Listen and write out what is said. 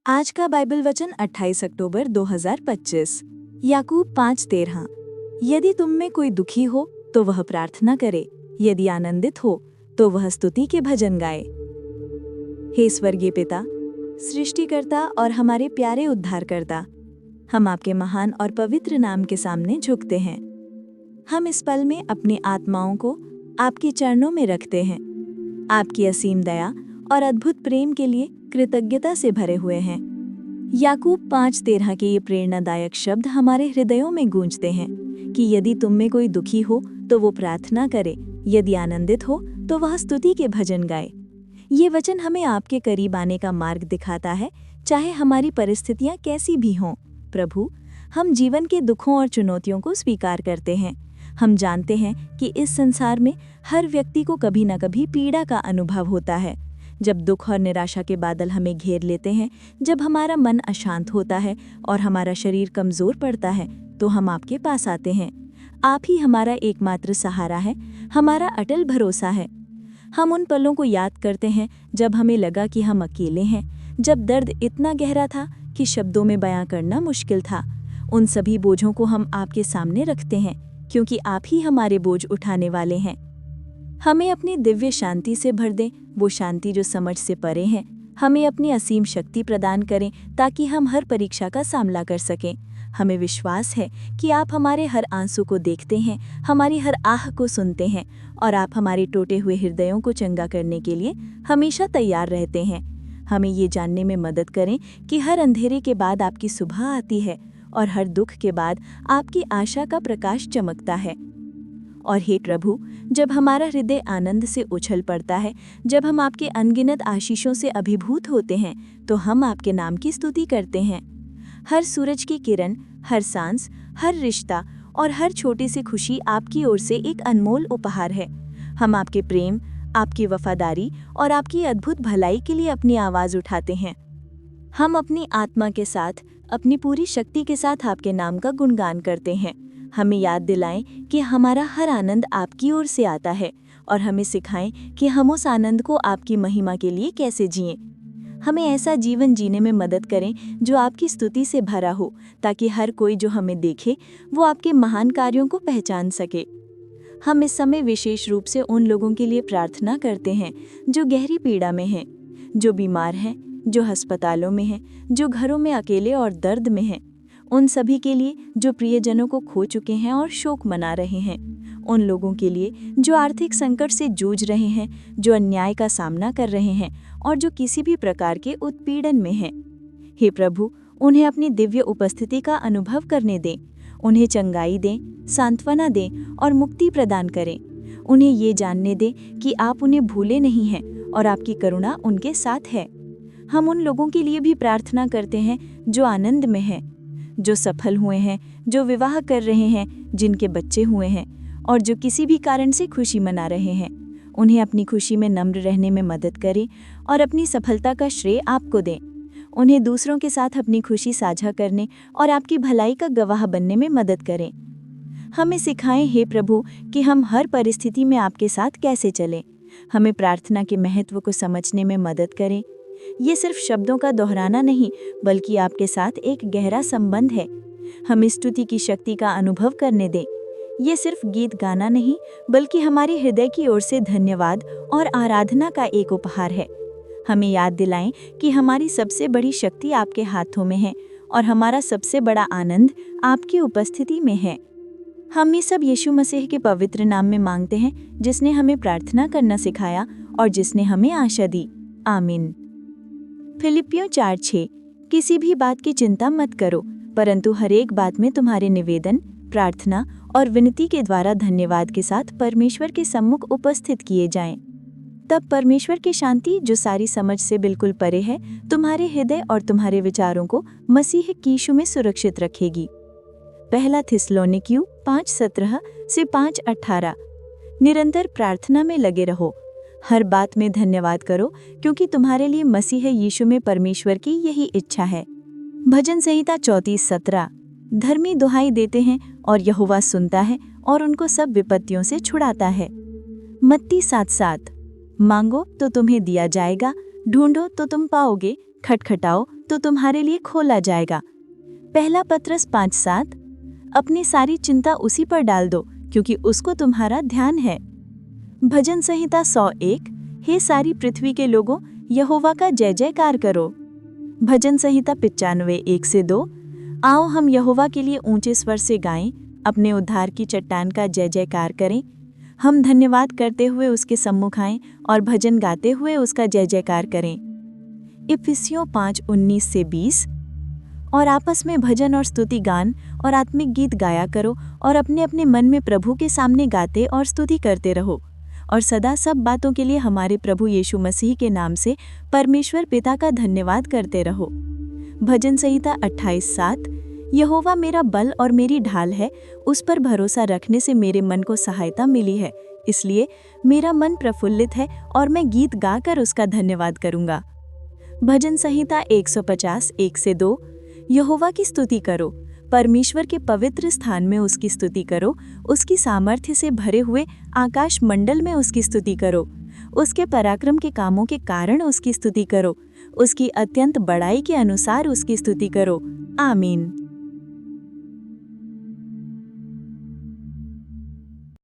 आज का बाइबल वचन 28 अक्टूबर 2025। याकूब 5:13। यदि तुम में कोई दुखी हो तो वह प्रार्थना करे, यदि आनंदित हो तो वह स्तुति के भजन गाए। हे स्वर्गीय पिता, सृष्टिकर्ता और हमारे प्यारे उद्धारकर्ता, हम आपके महान और पवित्र नाम के सामने झुकते हैं। हम इस पल में अपनी आत्माओं को आपके चरणों में रखते हैं। आपकी असीम दया और अद्भुत प्रेम के लिए कृतज्ञता से भरे हुए हैं। याकूब 5:13 के ये प्रेरणादायक शब्द हमारे हृदयों में गूंजते हैं कि यदि तुम में कोई दुखी हो तो वो प्रार्थना करे, यदि आनंदित हो तो वह स्तुति के भजन गाए। ये वचन हमें आपके करीब आने का मार्ग दिखाता है, चाहे हमारी परिस्थितियां कैसी भी हों। प्रभु, हम जीवन के दुखों और चुनौतियों को स्वीकार करते हैं। हम जानते हैं कि इस संसार में हर व्यक्ति को कभी न कभी पीड़ा का अनुभव होता है। जब दुख और निराशा के बादल हमें घेर लेते हैं, जब हमारा मन अशांत होता है और हमारा शरीर कमज़ोर पड़ता है, तो हम आपके पास आते हैं। आप ही हमारा एकमात्र सहारा है, हमारा अटल भरोसा है। हम उन पलों को याद करते हैं जब हमें लगा कि हम अकेले हैं, जब दर्द इतना गहरा था कि शब्दों में बयां करना मुश्किल था। उन सभी बोझों को हम आपके सामने रखते हैं, क्योंकि आप ही हमारे बोझ उठाने वाले हैं। हमें अपनी दिव्य शांति से भर दें, वो शांति जो समझ से परे है। हमें अपनी असीम शक्ति प्रदान करें ताकि हम हर परीक्षा का सामना कर सकें। हमें विश्वास है कि आप हमारे हर आंसू को देखते हैं, हमारी हर आह को सुनते हैं और आप हमारे टूटे हुए हृदयों को चंगा करने के लिए हमेशा तैयार रहते हैं। हमें ये जानने में मदद करें कि हर अंधेरे के बाद आपकी सुबह आती है और हर दुख के बाद आपकी आशा का प्रकाश चमकता है। और हे प्रभु, जब हमारा हृदय आनंद से उछल पड़ता है, जब हम आपके अनगिनत आशीषों से अभिभूत होते हैं, तो हम आपके नाम की स्तुति करते हैं। हर सूरज की किरण, हर सांस, हर रिश्ता और हर छोटी सी खुशी आपकी ओर से एक अनमोल उपहार है। हम आपके प्रेम, आपकी वफादारी और आपकी अद्भुत भलाई के लिए अपनी आवाज़ उठाते हैं। हम अपनी आत्मा के साथ, अपनी पूरी शक्ति के साथ आपके नाम का गुणगान करते हैं। हमें याद दिलाएं कि हमारा हर आनंद आपकी ओर से आता है और हमें सिखाएं कि हम उस आनंद को आपकी महिमा के लिए कैसे जिएं। हमें ऐसा जीवन जीने में मदद करें जो आपकी स्तुति से भरा हो, ताकि हर कोई जो हमें देखे वो आपके महान कार्यों को पहचान सके। हम इस समय विशेष रूप से उन लोगों के लिए प्रार्थना करते हैं जो गहरी पीड़ा में हैं, जो बीमार हैं, जो अस्पतालों में हैं, जो घरों में अकेले और दर्द में हैं। उन सभी के लिए जो प्रियजनों को खो चुके हैं और शोक मना रहे हैं। उन लोगों के लिए जो आर्थिक संकट से जूझ रहे हैं, जो अन्याय का सामना कर रहे हैं और जो किसी भी प्रकार के उत्पीड़न में हैं। हे प्रभु, उन्हें अपनी दिव्य उपस्थिति का अनुभव करने दें। उन्हें चंगाई दें, सांत्वना दें और मुक्ति प्रदान करें। उन्हें ये जानने दें कि आप उन्हें भूले नहीं हैं और आपकी करुणा उनके साथ है। हम उन लोगों के लिए भी प्रार्थना करते हैं जो आनंद में हैं, जो सफल हुए हैं, जो विवाह कर रहे हैं, जिनके बच्चे हुए हैं और जो किसी भी कारण से खुशी मना रहे हैं। उन्हें अपनी खुशी में नम्र रहने में मदद करें और अपनी सफलता का श्रेय आपको दें। उन्हें दूसरों के साथ अपनी खुशी साझा करने और आपकी भलाई का गवाह बनने में मदद करें। हमें सिखाएं, हे प्रभु, कि हम हर परिस्थिति में आपके साथ कैसे चलें। हमें प्रार्थना के महत्व को समझने में मदद करें। ये सिर्फ शब्दों का दोहराना नहीं, बल्कि आपके साथ एक गहरा संबंध है। हमें स्तुति की शक्ति का अनुभव करने दें। ये सिर्फ गीत गाना नहीं, बल्कि हमारे हृदय की ओर से धन्यवाद और आराधना का एक उपहार है। हमें याद दिलाएं कि हमारी सबसे बड़ी शक्ति आपके हाथों में है और हमारा सबसे बड़ा आनंद आपकी उपस्थिति में है। हम ये सब यीशु मसीह के पवित्र नाम में मांगते हैं, जिसने हमें प्रार्थना करना सिखाया और जिसने हमें आशा दी। आमीन। फिलिपियों 4:6। किसी भी बात की चिंता मत करो, परंतु हर एक बात में तुम्हारे निवेदन, प्रार्थना और विनती के द्वारा धन्यवाद के साथ परमेश्वर के सम्मुख उपस्थित किए जाएं। तब परमेश्वर की शांति, जो सारी समझ से बिल्कुल परे है, तुम्हारे हृदय और तुम्हारे विचारों को मसीह यीशु में सुरक्षित रखेगी। पहला थिस्सलुनीकियों 5:17 से 5:18। निरंतर प्रार्थना में लगे रहो, हर बात में धन्यवाद करो, क्योंकि तुम्हारे लिए मसीह यीशु में परमेश्वर की यही इच्छा है। भजन संहिता 34:17। धर्मी दुहाई देते हैं और यहोवा सुनता है और उनको सब विपत्तियों से छुड़ाता है। मत्ती 7:7। मांगो तो तुम्हें दिया जाएगा, ढूंढो तो तुम पाओगे, खटखटाओ तो तुम्हारे लिए खोला जाएगा। पहला पत्रस 5:7। अपनी सारी चिंता उसी पर डाल दो, क्योंकि उसको तुम्हारा ध्यान है। भजन संहिता 101। हे सारी पृथ्वी के लोगों, यहोवा का जय जयकार करो। भजन संहिता 95:1-2। आओ हम यहोवा के लिए ऊंचे स्वर से गाएं, अपने उद्धार की चट्टान का जय जयकार करें। हम धन्यवाद करते हुए उसके सम्मुख आएं और भजन गाते हुए उसका जय जयकार करें। इफिसियों 5:19-20। और आपस में भजन और स्तुति गान और आत्मिक गीत गाया करो और अपने अपने मन में प्रभु के सामने गाते और स्तुति करते रहो, और सदा सब बातों के लिए हमारे प्रभु यीशु मसीह के नाम से परमेश्वर पिता का धन्यवाद करते रहो। भजन संहिता 28:7। यहोवा मेरा बल और मेरी ढाल है, उस पर भरोसा रखने से मेरे मन को सहायता मिली है, इसलिए मेरा मन प्रफुल्लित है और मैं गीत गाकर उसका धन्यवाद करूंगा। भजन संहिता 150:1-2। यहोवा की स्तुति करो, परमेश्वर के पवित्र स्थान में उसकी स्तुति करो, उसकी सामर्थ्य से भरे हुए आकाश मंडल में उसकी स्तुति करो, उसके पराक्रम के कामों के कारण उसकी स्तुति करो, उसकी अत्यंत बड़ाई के अनुसार उसकी स्तुति करो। आमीन।